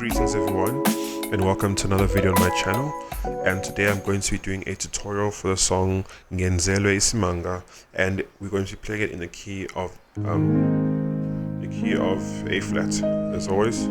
Greetings everyone, and welcome to another video on my channel. And today I'm going to be doing a tutorial for the song Ngenzelwe Isimanga, and we're going to be playing it in the key of A flat, as always.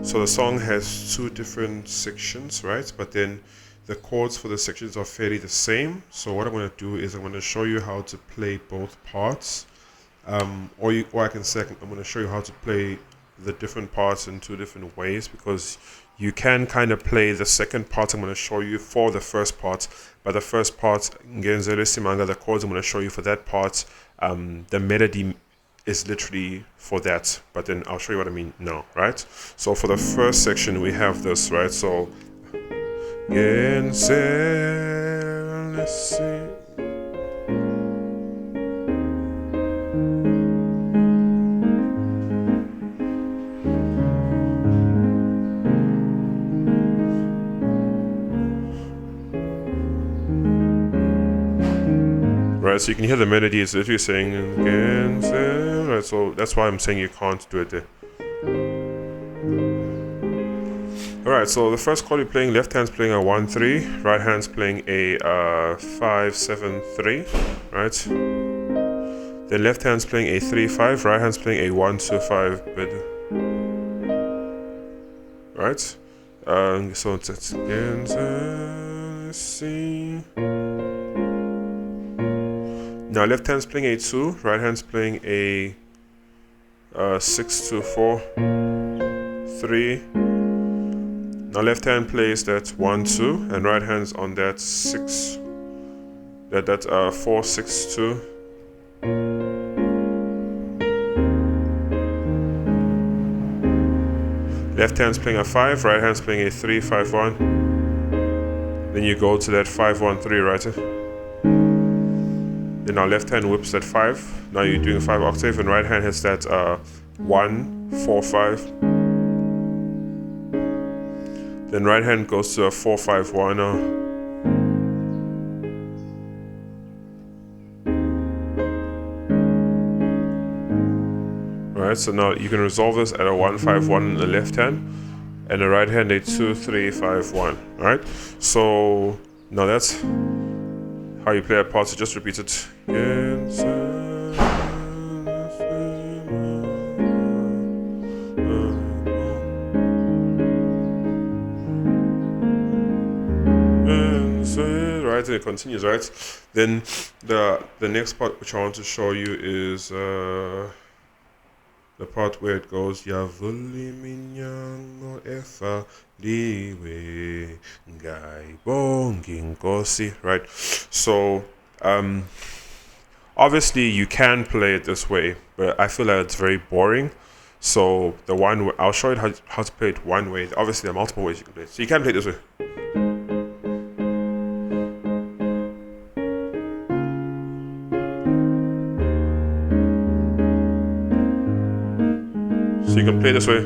So the song has two different sections, right? But then the chords for the sections are fairly the same. So what I'm going to do is I'm going to show you how to play both parts, or I can say I'm going to show you how to play the different parts in two different ways, because you can kind of play the second part I'm going to show you for the first part, but the first part, Ngenzelwe Isimanga, the chords I'm going to show you for that part, the melody is literally for that, but then I'll show you what I mean now, right? So for the first section we have this, right? So Ngenzelwe Isimanga. Right, so you can hear the melody is literally saying again, right? So that's why I'm saying you can't do it there. Alright, so the first chord you're playing, left hand's playing a 1-3, right hand's playing a 5-7-3, right? Then left hand's playing a 3-5, right hand's playing a 1-2-5, right? So it's again, see. Now left hand's playing a 2, right hand's playing a 6-2-4, 3. Now left hand plays that 1-2, and right hand's on that 6, that 4-6-2. Left hand's playing a 5, right hand's playing a 3-5-1. Then you go to that 5-1-3, right? Then our left hand whips that 5. Now you're doing a 5 octave, and right hand hits that 1-4-5. Then right hand goes to a 4-5-1. Alright, so now you can resolve this at a 1-5-1 in the left hand, and the right hand a 2-3-5-1. Alright, so now that's how you play a part, so just repeat it. Right, and it continues, right? Then the next part which I want to show you is the part where it goes Yavuli minyango efa liwe ngayibonga inkosi, right? So obviously you can play it this way, but I feel like it's very boring. So I'll show you how to play it one way. Obviously there are multiple ways you can play it, so you can play it this way. So you can play this way.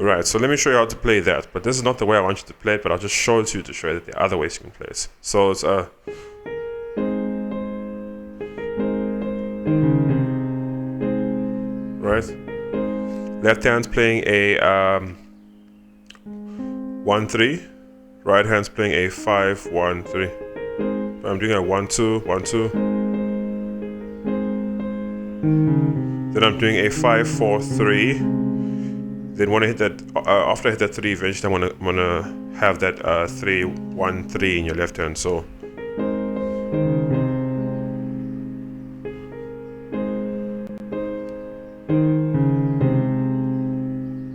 Right, so let me show you how to play that. But this is not the way I want you to play it, but I'll just show it to you to show you that there are other ways you can play it. So it's right. Left hand's playing a 1-3. Right hand's playing a 5-1-3. So I'm doing a 1-2, 1-2. Then I'm doing a 5-4-3. Then when I hit that, after I hit that 3, eventually I'm gonna have that 3-1-3 in your left hand. So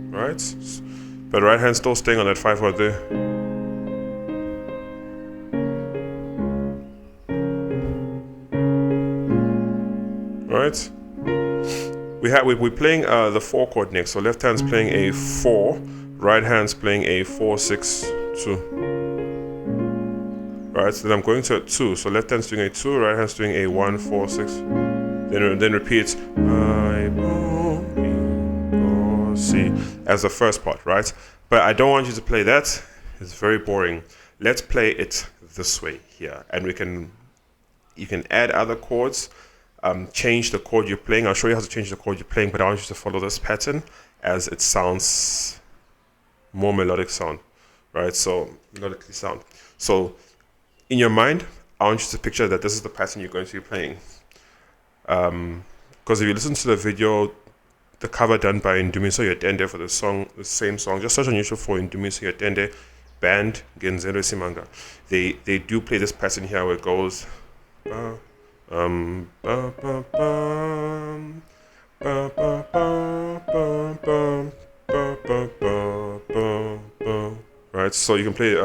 right, but right hand still staying on that 5-4-3. Right, we're playing the 4 chord next. So left hand's playing a 4, right hand's playing a 4-6-2. Right, so then I'm going to a 2. So left hand's doing a 2, right hand's doing a 1-4-6. Then repeats C as the first part, right? But I don't want you to play that. It's very boring. Let's play it this way here, and we can You can add other chords, change the chord you're playing. I'll show you how to change the chord you're playing, but I want you to follow this pattern as it sounds more melodic sound, right? So melodically sound. So in your mind, I want you to picture that this is the pattern you're going to be playing. Because if you listen to the video, the cover done by Ndumiso Yetende for the same song, just search on YouTube for Ndumiso Yetende band Ngenzelwe Isimanga. They do play this pattern here where it goes right, so you can play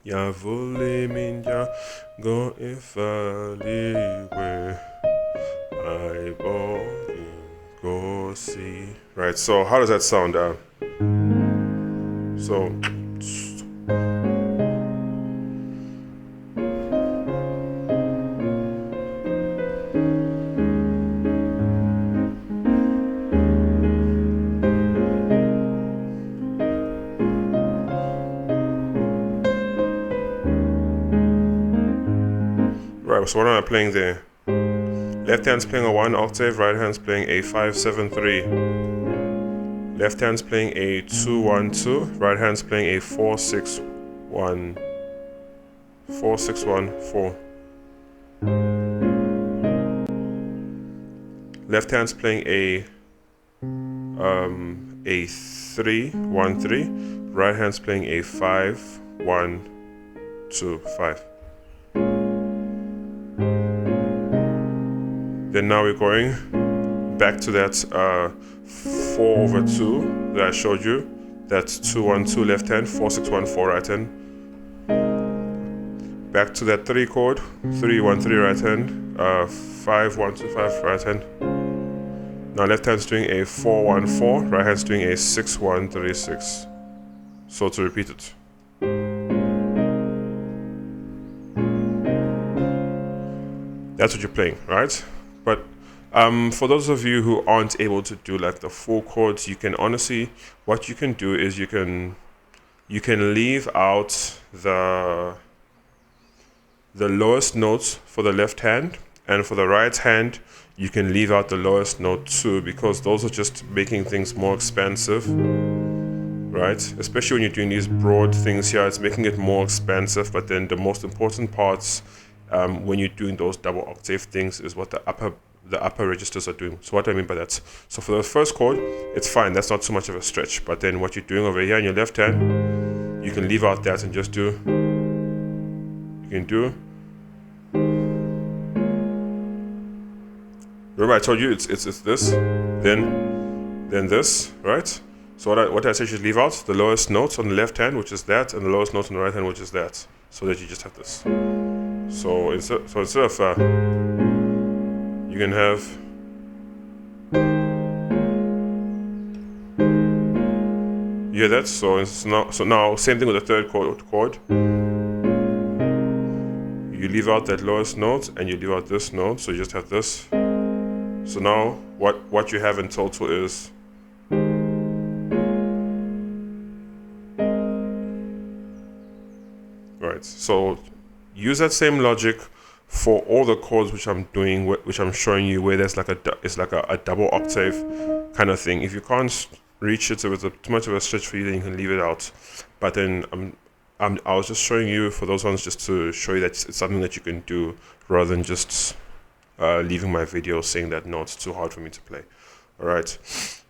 Yavole minja go ifaliwe I go see. Right, so how does that sound? So right, so what am I playing there? Left hand's playing a 1 octave, right hand's playing a 5-7-3. Left hand's playing a 2-1-2, right hand's playing a 4-6-1, 4-6-1-4. Left hand's playing a 3-1-3, right hand's playing a 5-1-2-5. Then now we're going back to that 4/2 that I showed you. That's 2-1-2 left hand, 4-6-1-4 right hand. Back to that 3 chord, 3-1-3 right hand, 5-1-2-5 right hand. Now left hand's doing a 4-1-4, right hand's doing a 6-1-3-6. So to repeat it. That's what you're playing, right? But for those of you who aren't able to do like the full chords, you can honestly, what you can do is you can leave out the lowest notes for the left hand, and for the right hand you can leave out the lowest note too, because those are just making things more expansive, right? Especially when you're doing these broad things here, it's making it more expansive. But then the most important parts when you're doing those double octave things is what the upper registers are doing. So what do I mean by that? So for the first chord, it's fine, that's not too much of a stretch. But then what you're doing over here in your left hand, you can leave out that and just do, you can do, remember I told you it's this, then this, right? So what I said you leave out the lowest notes on the left hand, which is that, and the lowest notes on the right hand, which is that, so that you just have this. So instead of you can have you hear that? So now same thing with the third chord. You leave out that lowest note and you leave out this note, so you just have this. So now what you have in total is right. So use that same logic for all the chords which I'm doing, which I'm showing you, where there's like it's like a double octave kind of thing. If you can't reach it, so it's too much of a stretch for you, then you can leave it out. But then I was just showing you for those ones just to show you that it's something that you can do, rather than just leaving my video saying that no, it's too hard for me to play. All right,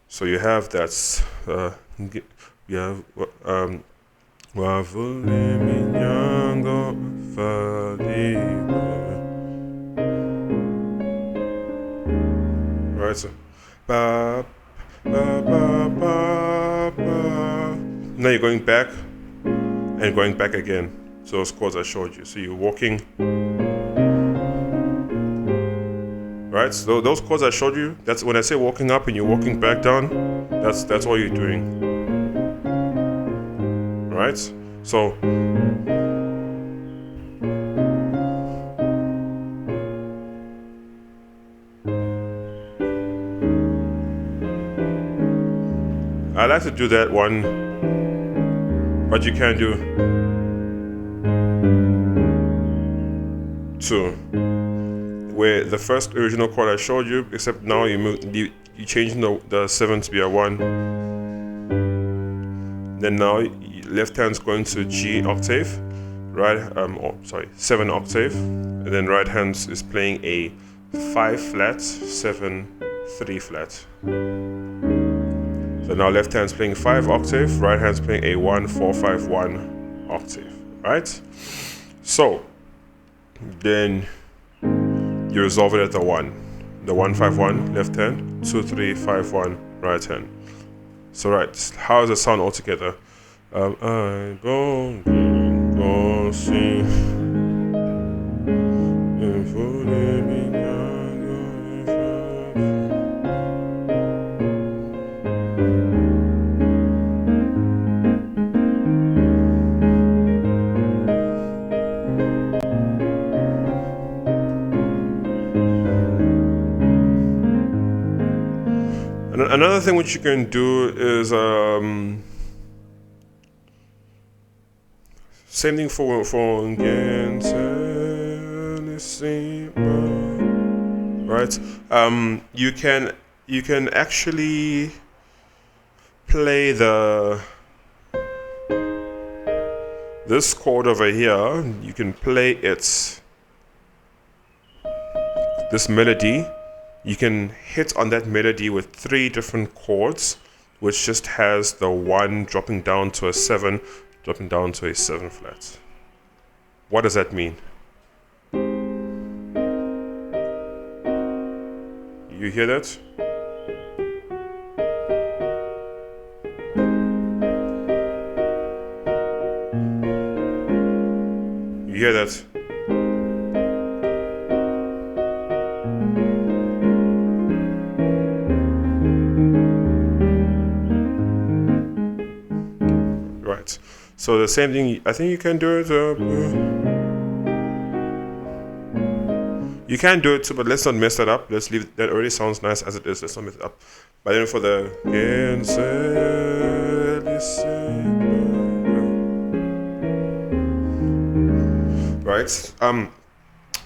so you have that. You have right, so now you're going back and going back again. So those chords I showed you. So you're walking, right? So those chords I showed you, that's when I say walking up and you're walking back down, that's all you're doing. Right? So I like to do that one, but you can do two. where the first original chord I showed you, except now you change the 7 to be a 1. Then now left hand's going to G octave, right? 7 octave, and then right hand is playing a 5 flat, 7, 3 flat. So now left hand's playing 5 octave, right hand's playing a 1, 4, 5, 1 octave, right? So then you resolve it at the 1. The 1, 5, 1 left hand, 2, 3, 5, 1 right hand. So right, how does it sound all together? I go see. Another thing which you can do is same thing for right. You can actually play this chord over here. You can play this melody. You can hit on that melody with 3 different chords, which just has the 1 dropping down to a 7, dropping down to a 7 flat. What does that mean? You hear that? You hear that? Right. So the same thing, I think you can do it. You can do it too, but let's not mess that up. Let's leave it. That already sounds nice as it is. Let's not mess it up. But then for the right.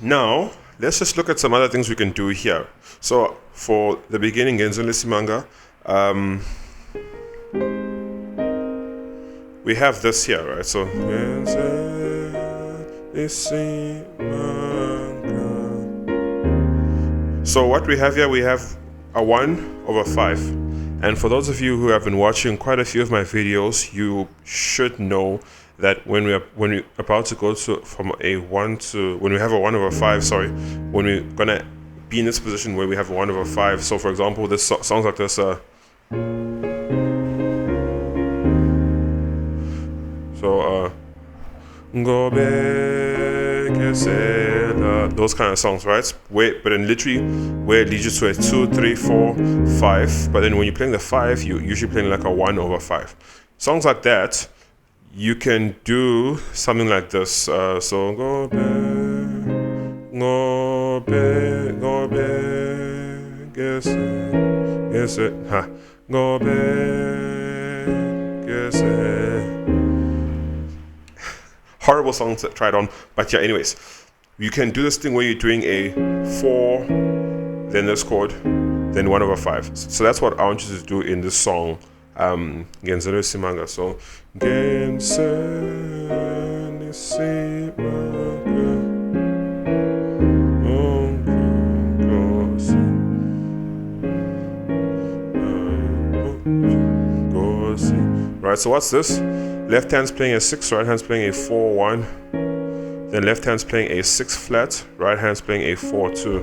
Now let's just look at some other things we can do here. So for the beginning, Ngenzelwe Isimanga, we have this here, right? So what we have here, we have a 1/5. And for those of you who have been watching quite a few of my videos, you should know that when we're about to go from a 1 to, when we have a 1/5, sorry, when we're gonna be in this position where we have a 1/5. So for example, this songs like this, go back, those kind of songs, right? But then literally where it leads you to a 2, 3, 4, 5. But then when you're playing the 5, you're usually playing like a 1/5. Songs like that, you can do something like this. So go back, go back, go back, guess it, go back, guess it. Horrible song to try it on, but yeah, anyways, you can do this thing where you're doing a 4, then this chord, then 1/5. So that's what I want you to do in this song, Ngenzelwe Isimanga. So Ngenzelwe Isimanga, right, so what's this? Left hand's playing a 6, right hand's playing a 4/1. Then left hand's playing a 6 flat, right hand's playing a 4/2.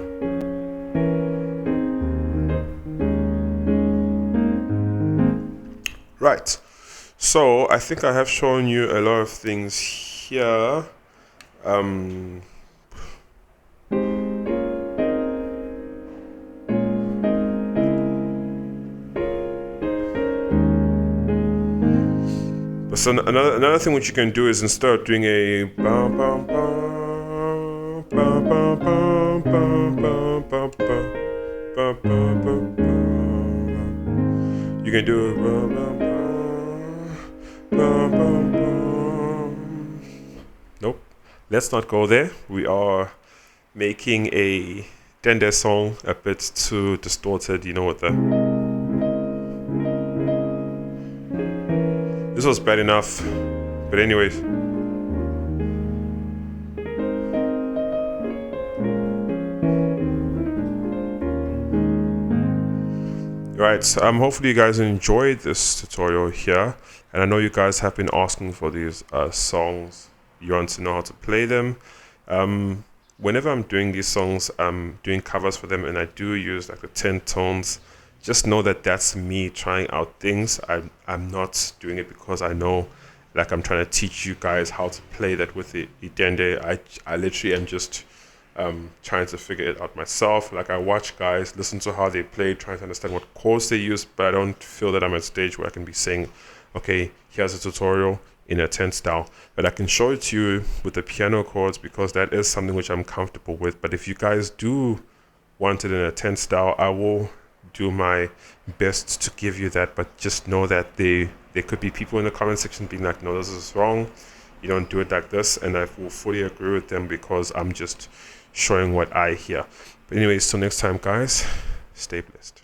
Right. So I think I have shown you a lot of things here. So another thing which you can do is, instead of doing a you can do nope, let's not go there. We are making a Dende song a bit too distorted, you know, with the... This was bad enough, but anyways. Right, hopefully you guys enjoyed this tutorial here, and I know you guys have been asking for these songs. You want to know how to play them. Whenever I'm doing these songs, I'm doing covers for them, and I do use like the 10 tones. Just know that that's me trying out things. I'm not doing it because I know, like, I'm trying to teach you guys how to play that with the idende. I literally am just trying to figure it out myself. Like, I watch guys, listen to how they play, trying to understand what chords they use, but I don't feel that I'm at a stage where I can be saying, okay, here's a tutorial in a 10 style, but I can show it to you with the piano chords because that is something which I'm comfortable with. But if you guys do want it in a 10 style, I will do my best to give you that. But just know that there could be people in the comment section being like, no, this is wrong, you don't do it like this, and I will fully agree with them because I'm just showing what I hear. But anyways, till next time, guys, stay blessed.